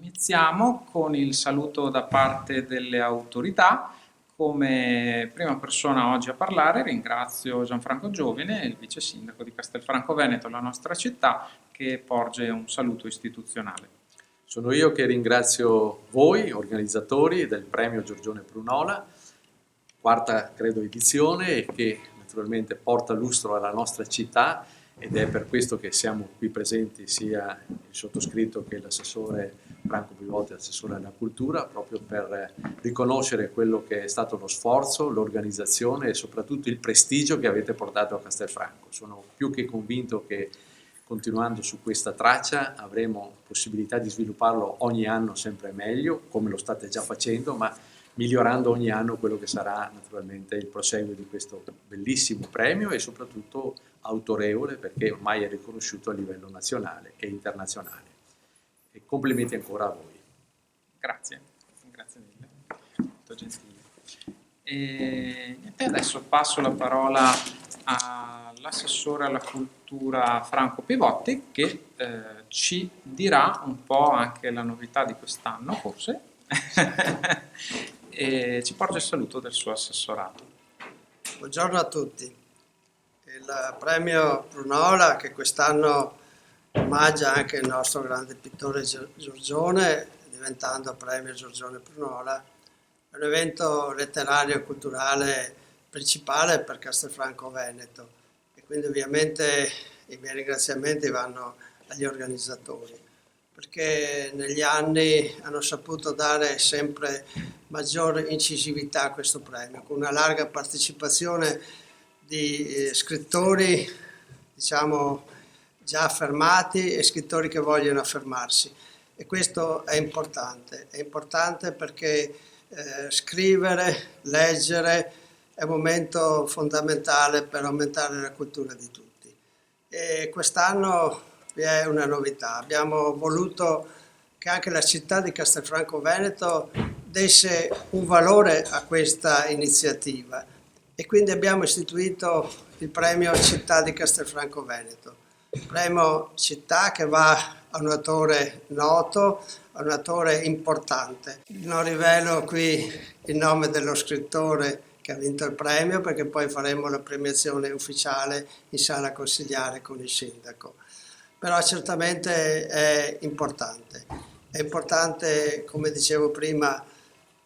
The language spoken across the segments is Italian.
Iniziamo con il saluto da parte delle autorità. Come prima persona oggi a parlare ringrazio Gianfranco Giovine, il vice sindaco di Castelfranco Veneto, la nostra città, che porge un saluto istituzionale. Sono io che ringrazio voi, organizzatori del premio Giorgione Prunola, quarta credo edizione, e che naturalmente porta lustro alla nostra città, ed è per questo che siamo qui presenti sia il sottoscritto che l'assessore Franco Pivotti, assessore alla cultura, proprio per riconoscere quello che è stato lo sforzo, l'organizzazione e soprattutto il prestigio che avete portato a Castelfranco. Sono più che convinto che continuando su questa traccia avremo possibilità di svilupparlo ogni anno sempre meglio, come lo state già facendo, ma migliorando ogni anno quello che sarà naturalmente il proseguo di questo bellissimo premio e soprattutto autorevole, perché ormai è riconosciuto a livello nazionale e internazionale. E complimenti ancora a voi. Grazie, grazie mille, molto gentile. E adesso passo la parola all'assessore alla cultura Franco Pivotti, che ci dirà un po' anche la novità di quest'anno, forse, e ci porge il saluto del suo assessorato. Buongiorno a tutti. Il premio Prunola, che quest'anno omaggia anche il nostro grande pittore Giorgione, diventando premio Giorgione Prunola, è un evento letterario e culturale principale per Castelfranco Veneto, e quindi ovviamente i miei ringraziamenti vanno agli organizzatori, perché negli anni hanno saputo dare sempre maggiore incisività a questo premio, con una larga partecipazione di scrittori, diciamo, già affermati e scrittori che vogliono affermarsi. E questo è importante perché scrivere, leggere è un momento fondamentale per aumentare la cultura di tutti. E quest'anno vi è una novità. Abbiamo voluto che anche la città di Castelfranco Veneto desse un valore a questa iniziativa, e quindi abbiamo istituito il premio Città di Castelfranco Veneto. Premio Città che va a un autore noto, a un autore importante. Non rivelo qui il nome dello scrittore che ha vinto il premio, perché poi faremo la premiazione ufficiale in sala consigliare con il sindaco. Però certamente è importante. È importante, come dicevo prima,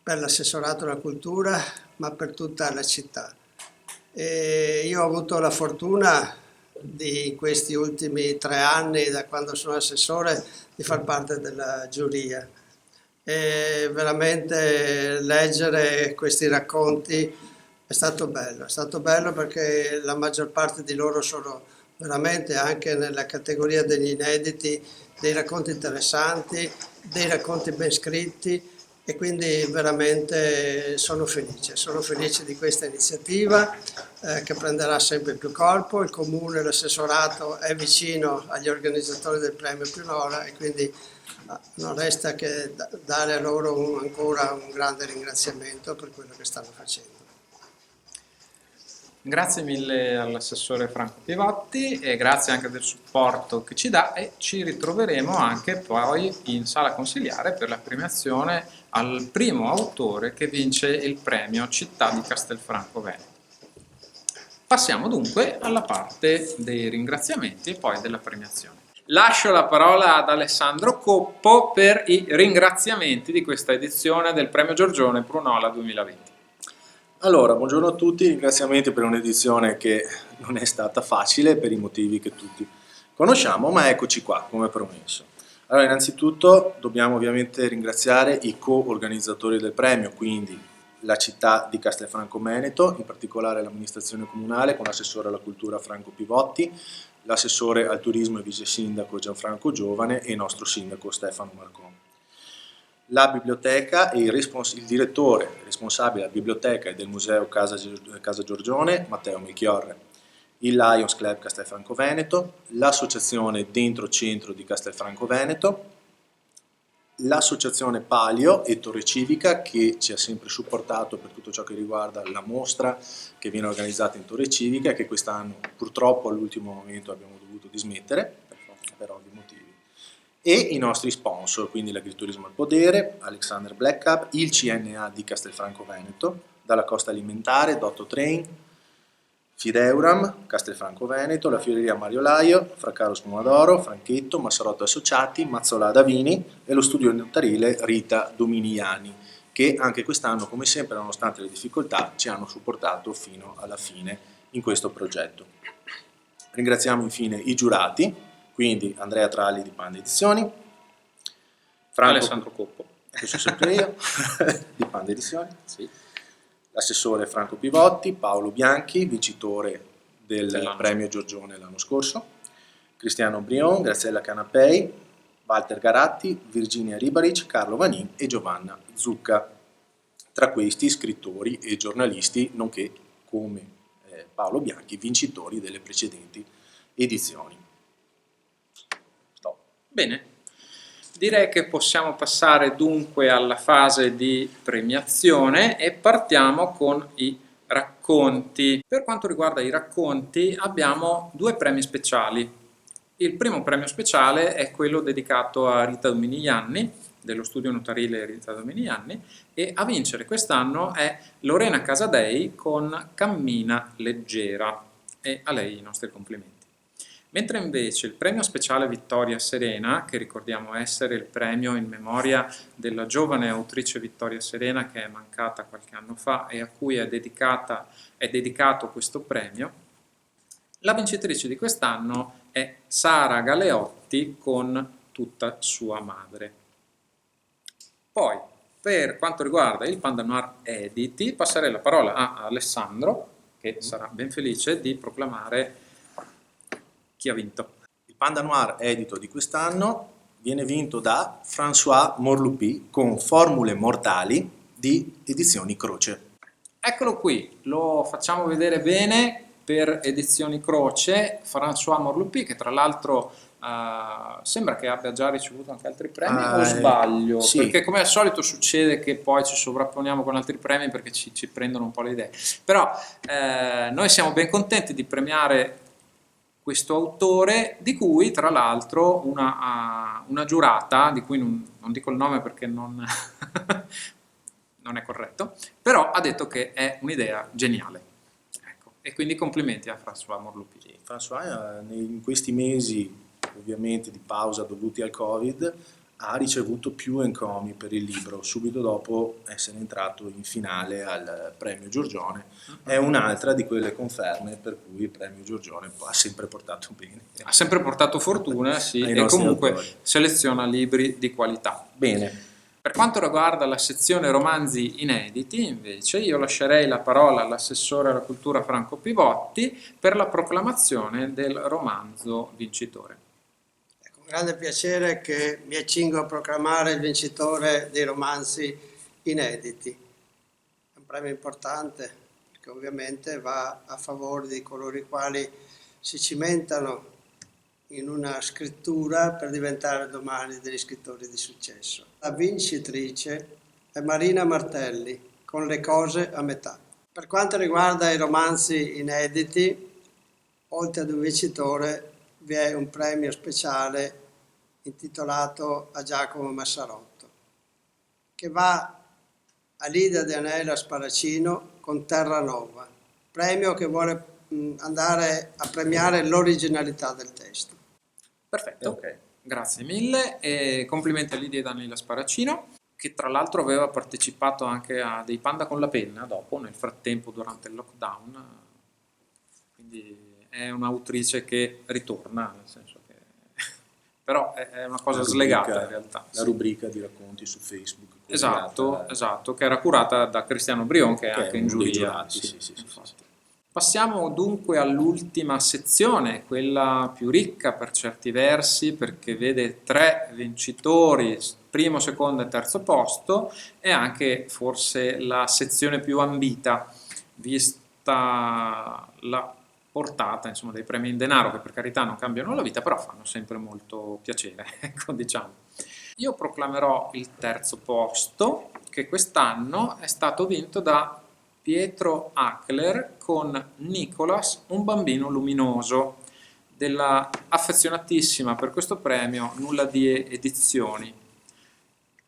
per l'assessorato alla cultura, ma per tutta la città. E io ho avuto la fortuna di, in questi ultimi 3 anni, da quando sono assessore, di far parte della giuria. E veramente leggere questi racconti è stato bello perché la maggior parte di loro sono veramente, anche nella categoria degli inediti, dei racconti interessanti, dei racconti ben scritti, e quindi veramente sono felice di questa iniziativa che prenderà sempre più corpo. Il comune, l'assessorato è vicino agli organizzatori del premio Prunola, e quindi non resta che dare a loro ancora un grande ringraziamento per quello che stanno facendo. Grazie mille all'assessore Franco Pivotti e grazie anche del supporto che ci dà, e ci ritroveremo anche poi in sala consigliare per la premiazione al primo autore che vince il premio Città di Castelfranco Veneto. Passiamo dunque alla parte dei ringraziamenti e poi della premiazione. Lascio la parola ad Alessandro Coppo per i ringraziamenti di questa edizione del premio Giorgione Prunola 2020. Allora, buongiorno a tutti, ringraziamenti per un'edizione che non è stata facile per i motivi che tutti conosciamo, ma eccoci qua, come promesso. Allora, innanzitutto dobbiamo ovviamente ringraziare i co-organizzatori del premio, quindi la città di Castelfranco Veneto, in particolare l'amministrazione comunale con l'assessore alla cultura Franco Pivotti, l'assessore al turismo e vice sindaco Gianfranco Giovane e il nostro sindaco Stefano Marcon. La biblioteca e il direttore responsabile della biblioteca e del museo Casa Giorgione, Matteo Melchiorre, il Lions Club Castelfranco Veneto, l'associazione Dentro Centro di Castelfranco Veneto, l'associazione Palio e Torre Civica, che ci ha sempre supportato per tutto ciò che riguarda la mostra che viene organizzata in Torre Civica e che quest'anno purtroppo all'ultimo momento abbiamo dovuto dismettere per ovvi motivi. e i nostri sponsor, quindi l'Agriturismo al Podere, Alexander Black Cup, il CNA di Castelfranco Veneto, dalla Costa Alimentare, Dotto Train, Fideuram, Castelfranco Veneto, la Fioreria Mariolaio, Fraccaro Sfumadoro, Franchetto, Massarotto Associati, Mazzolà Vini e lo studio notarile Rita Dominiani, che anche quest'anno, come sempre, nonostante le difficoltà, ci hanno supportato fino alla fine in questo progetto. Ringraziamo infine i giurati, quindi Andrea Tralli di Panda Edizioni, Alessandro Coppo, che sono sempre io, di Panda Edizioni, sì. L'assessore Franco Pivotti, Paolo Bianchi, vincitore del premio Giorgione l'anno scorso, Cristiano Brion, Graziella Canapei, Walter Garatti, Virginia Ribaric, Carlo Vanin e Giovanna Zucca. Tra questi scrittori e giornalisti, nonché come Paolo Bianchi, vincitori delle precedenti edizioni. Stop. Bene, direi che possiamo passare dunque alla fase di premiazione e partiamo con i racconti. Per quanto riguarda i racconti abbiamo due premi speciali. Il primo premio speciale è quello dedicato a Rita Dominiani, dello studio notarile Rita Dominiani, e a vincere quest'anno è Lorena Casadei con Cammina Leggera, e a lei i nostri complimenti. Mentre invece il premio speciale Vittoria Serena, che ricordiamo essere il premio in memoria della giovane autrice Vittoria Serena che è mancata qualche anno fa e a cui è dedicato questo premio, la vincitrice di quest'anno è Sara Galeotti con Tutta sua madre. Poi, per quanto riguarda il Panda Noir Editi, passerei la parola a Alessandro, che sarà ben felice di proclamare chi ha vinto. Il Panda Noir edito di quest'anno viene vinto da François Morlupi con Formule Mortali di Edizioni Croce. Eccolo qui, lo facciamo vedere bene per Edizioni Croce, François Morlupi, che tra l'altro sembra che abbia già ricevuto anche altri premi, o sbaglio? Sì. Perché come al solito succede che poi ci sovrapponiamo con altri premi perché ci prendono un po' le idee. Però noi siamo ben contenti di premiare questo autore, di cui tra l'altro una giurata, di cui non dico il nome perché non è corretto, però ha detto che è un'idea geniale. Ecco. E quindi complimenti a François Morlupi. Sì, François in questi mesi ovviamente di pausa dovuti al Covid ha ricevuto più encomi per il libro subito dopo essere entrato in finale al premio Giorgione. È un'altra di quelle conferme per cui il premio Giorgione ha sempre portato bene. Ha sempre portato fortuna, sì, Ai e nostri comunque autori. Seleziona libri di qualità. Bene. Per quanto riguarda la sezione romanzi inediti, invece, io lascerei la parola all'assessore alla cultura Franco Pivotti per la proclamazione del romanzo vincitore. È con grande piacere che mi accingo a proclamare il vincitore dei romanzi inediti. È un premio importante che ovviamente va a favore di coloro i quali si cimentano in una scrittura per diventare domani degli scrittori di successo. La vincitrice è Marina Martelli con Le cose a metà. Per quanto riguarda i romanzi inediti, oltre ad un vincitore vi è un premio speciale intitolato a Giacomo Massarotto, che va a Lida De Anela Sparacino con Terranova, premio che vuole andare a premiare l'originalità del testo. Perfetto, Ok. grazie mille e complimenti a Lidia e Daniela Sparacino, che tra l'altro aveva partecipato anche a dei Panda con la penna dopo, nel frattempo, durante il lockdown, quindi è un'autrice che ritorna, nel senso che però è una cosa slegata in realtà. La rubrica di racconti su Facebook. Esatto, che era curata da Cristiano Brion, che è anche in uno dei giuria. giurati, sì. Passiamo dunque all'ultima sezione, quella più ricca per certi versi, perché vede 3 vincitori, primo, secondo e terzo posto, e anche forse la sezione più ambita, vista la portata, insomma, dei premi in denaro, che per carità non cambiano la vita, però fanno sempre molto piacere, ecco, diciamo. Io proclamerò il terzo posto, che quest'anno è stato vinto da Pietro Ackler con Nicolas, un bambino luminoso, della affezionatissima per questo premio Nulla di Edizioni.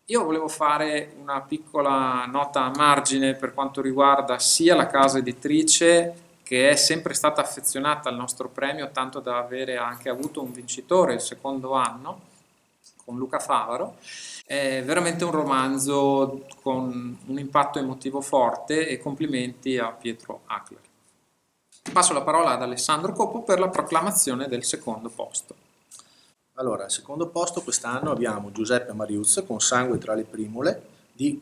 Io volevo fare una piccola nota a margine per quanto riguarda sia la casa editrice, che è sempre stata affezionata al nostro premio, tanto da avere anche avuto un vincitore il secondo anno, con Luca Favaro. È veramente un romanzo con un impatto emotivo forte, e complimenti a Pietro Ackler. Passo la parola ad Alessandro Coppo per la proclamazione del secondo posto. Allora, al secondo posto quest'anno abbiamo Giuseppe Mariuzza con Sangue tra le primule di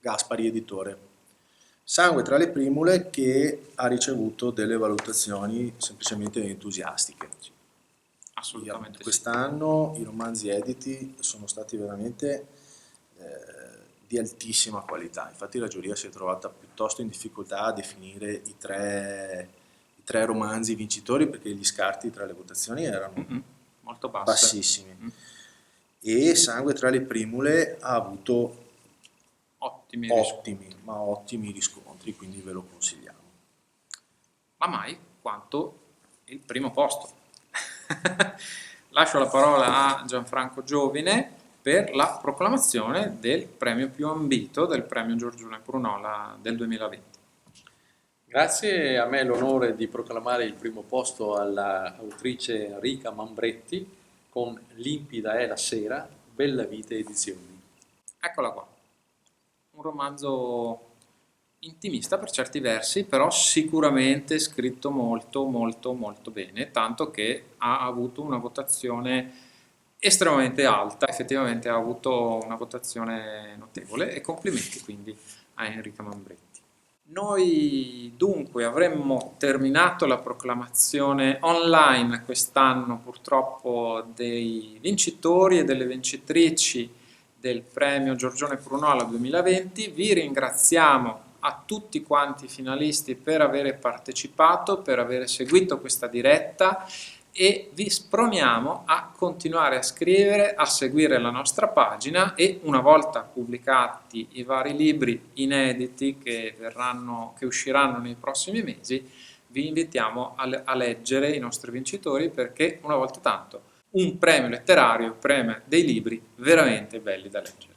Gaspari Editore. Sangue tra le primule che ha ricevuto delle valutazioni semplicemente entusiastiche. Assolutamente sì. Quest'anno i romanzi editi sono stati veramente di altissima qualità, infatti la giuria si è trovata piuttosto in difficoltà a definire i tre romanzi vincitori, perché gli scarti tra le votazioni erano molto bassissimi. E Sangue tra le primule ha avuto ottimi riscontri, quindi ve lo consigliamo. Ma mai quanto il primo posto. Lascio la parola a Gianfranco Giovine per la proclamazione del premio più ambito del premio Giorgione Prunola del 2020. Grazie, a me l'onore di proclamare il primo posto all'autrice Enrica Mambretti con Limpida è la sera, Bella Vita Edizioni. Eccola qua, un romanzo intimista per certi versi, però sicuramente scritto molto molto molto bene, tanto che ha avuto una votazione estremamente alta, effettivamente ha avuto una votazione notevole, e complimenti quindi a Enrica Mambretti. Noi dunque avremmo terminato la proclamazione online quest'anno purtroppo dei vincitori e delle vincitrici del premio Giorgione Prunola 2020. Vi ringraziamo a tutti quanti i finalisti per aver partecipato, per aver seguito questa diretta, e vi sproniamo a continuare a scrivere, a seguire la nostra pagina, e una volta pubblicati i vari libri inediti che usciranno nei prossimi mesi, vi invitiamo a leggere i nostri vincitori, perché una volta tanto un premio letterario premia dei libri veramente belli da leggere.